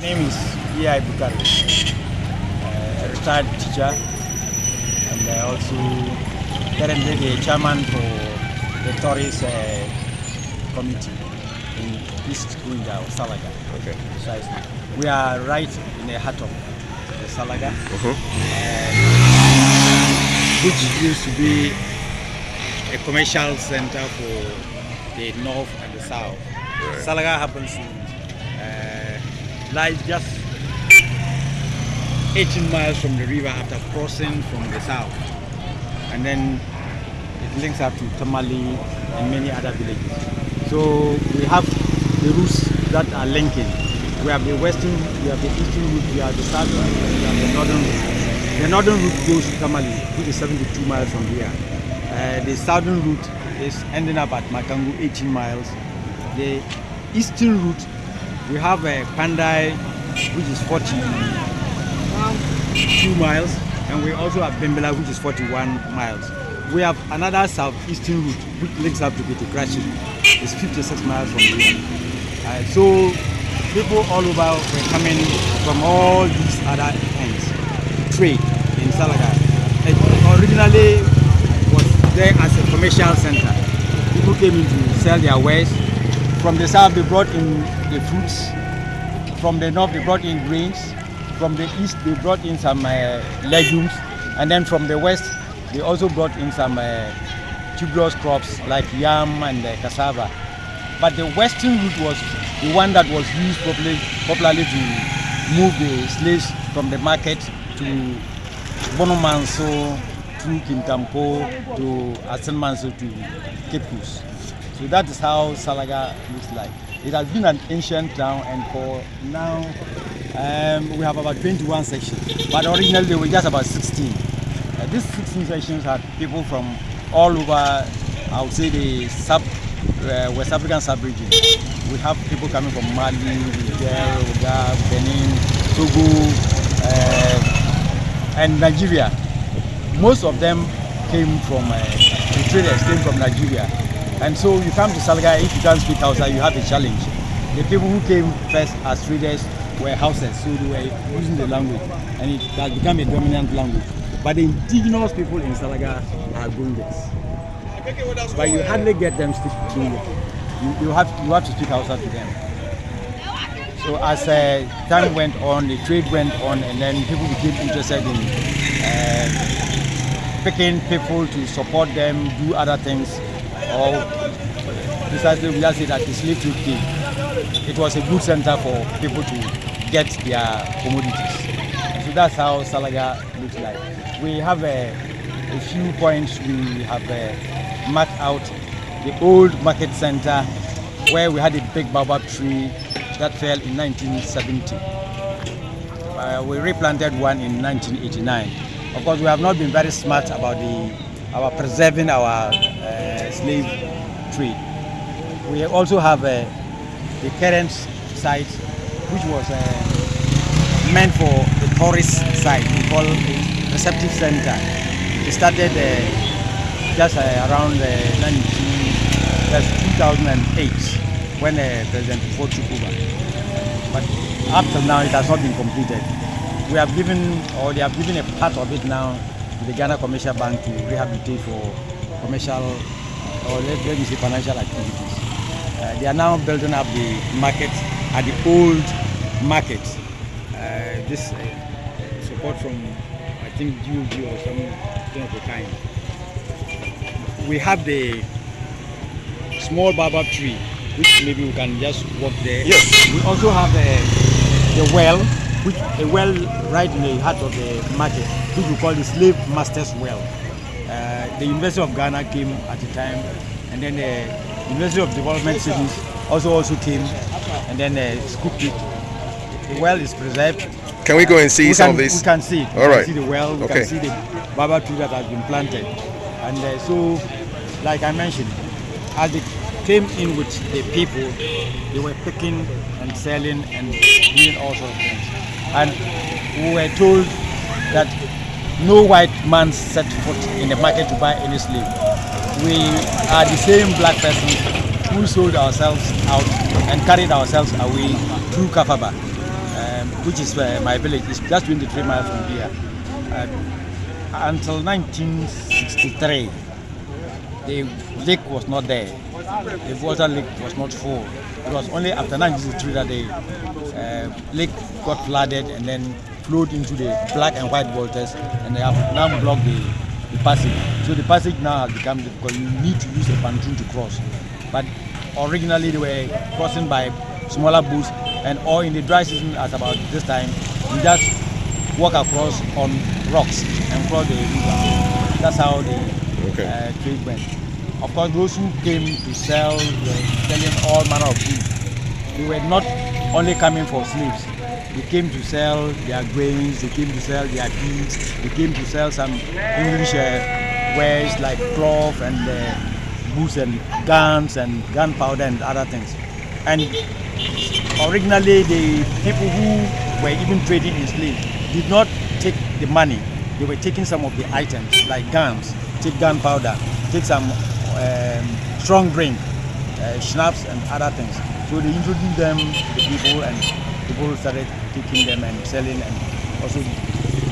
name is E.I. Bukari, a retired teacher, and also currently the chairman for the tourist committee in East Windsor, Salaga. Okay. Precisely. We are right in the heart of the Salaga, which used to be a commercial center for the north and the south. Right. Salaga happens to lie just 18 miles from the river after crossing from the south, and then it links up to Tamale and many other villages. So we have the routes that are linking. We have the western, we have the eastern route, we have the southern route, we have the northern route. The northern route goes to Tamale, which is 72 miles from here. The southern route is ending up at Makangu, 18 miles. The eastern route, we have Pandai, which is 42 miles, and we also have Bembela, which is 41 miles. We have another southeastern route, which links up to Kitikrashi. It's 56 miles from here. So people all over were coming from all these other ends to trade in Salaga. It originally was there as a commercial center. People came in to sell their wares. From the south, they brought in the fruits. From the north, they brought in grains. From the east, they brought in some legumes. And then from the west, they also brought in some tuberous crops like yam and cassava. But the western route was the one that was used popularly to move the slaves from the market to Bonomanso, to Kintampo, to Asenmanso, to Cape Coast. So that is how Salaga looks like. It has been an ancient town, and for now we have about 21 sections. But originally there were just about 16. These 16 sections had people from all over, I would say, the West African sub-region. We have people coming from Mali, Niger, Oga, Benin, Togo, and Nigeria. Most of them came from, the traders came from Nigeria. And so you come to Salaga, if you can't speak Hausa, you have a challenge. The people who came first as traders were Hausas, so they were using the language, and it has become a dominant language. But the indigenous people in Salaga are Gungas. But you hardly get them speaking Gunga. You have to speak Hausa to them. So as time went on, the trade went on, and then people became interested in picking people to support them, do other things, or precisely we just say that the slave trade came. It was a good center for people to get their commodities. So that's how Salaga looks like. We have a few points. We have marked out the old market center where we had a big baobab tree that fell in 1970. We replanted one in 1989. Of course, we have not been very smart about preserving our slave trade. We also have the current site, which was meant for the tourist site. We call it receptive center. It started just around 2008 when President Ford took over. But up till now, it has not been completed. We have given, or they have given a part of it now to the Ghana Commercial Bank to rehabilitate for commercial, or let me say financial activities. They are now building up the market at the old market. This support from, I think, GOG or something of the kind. We have the small baobab tree, which maybe we can just walk there. Yes. We also have the well, a well right in the heart of the market, which we call the Slave Master's Well. The University of Ghana came at the time, and then the University of Development Cities also came, and then scooped it. The well is preserved. Can we go and see some of these? We can see it. All right. We can see the well. We can see the baobab tree that has been planted. And so, like I mentioned, as they came in with the people, they were picking and selling and doing all sorts of things. And we were told that no white man set foot in the market to buy any slave. We are the same black persons who sold ourselves out and carried ourselves away through Kafaba. which is my village. It's just 23 miles from here. Until 1963, the lake was not there. The water lake was not full. It was only after 1963 that the lake got flooded and then flowed into the black and white waters, and they have now blocked the passage. So the passage now has become difficult. You need to use a pontoon to cross. But originally they were crossing by smaller boats, and or in the dry season at about this time, you just walk across on rocks and cross the river. That's how the trade went. Of course, those who came to sell were selling all manner of goods. They were not only coming for slaves. They came to sell their grains, they came to sell their beads, they came to sell some English wares like cloth and boots and guns and gunpowder and other things. And originally, the people who were even trading in slaves did not take the money. They were taking some of the items like guns, take gunpowder, take some strong drink, schnapps and other things. So they introduced them to the people, and people started taking them and selling and also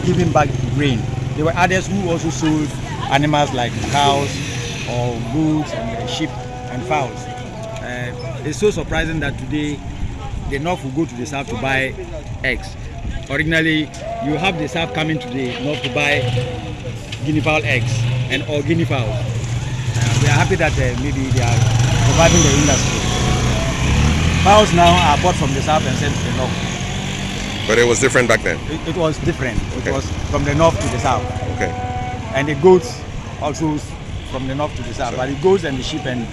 giving back grain. There were others who also sold animals like cows or goats and sheep and fowls. It's so surprising that today the North will go to the South to buy eggs. Originally, you have the South coming to the North to buy guinea fowl eggs and or guinea fowls. We are happy that maybe they are reviving the industry. Fowls now are bought from the South and sent to the North. But it was different back then? It was different. Okay. It was from the North to the South. Okay. And the goats also from the North to the South. But the goats and the sheep and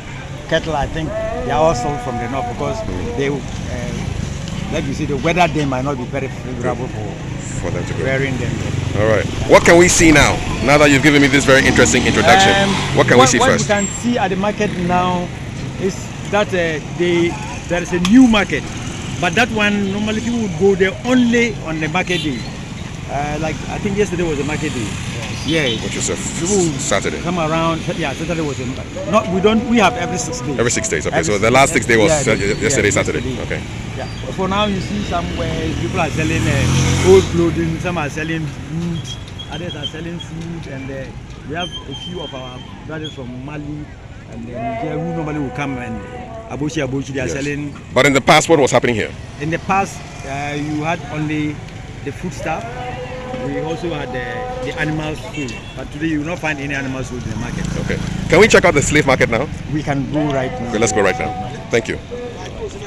cattle, I think they are all sold from the North because they, like you see, the weather there might not be very favorable for them to rearing them. All right. What can we see now? Now that you've given me this very interesting introduction, what can we see first? What we can see at the market now is that there is a new market, but that one normally people would go there only on the market day. Like I think yesterday was a market day. Yeah, which is a Saturday. Come around. Yeah, Saturday was a. We have every 6 days. Every 6 days. Okay, so the last 6 days was yesterday, Saturday. Okay. Yeah. For now, you see somewhere people are selling old clothing. Some are selling goods. Others are selling food, and we have a few of our brothers from Mali and Nigeria who normally will come and Aboshi. They are selling. But in the past, what was happening here? In the past, you had only the food stuff. We also had the animals food, but today you will not find any animals food in the market. Okay. Can we check out the slave market now? We can go right now. Okay, let's go right now. Thank you.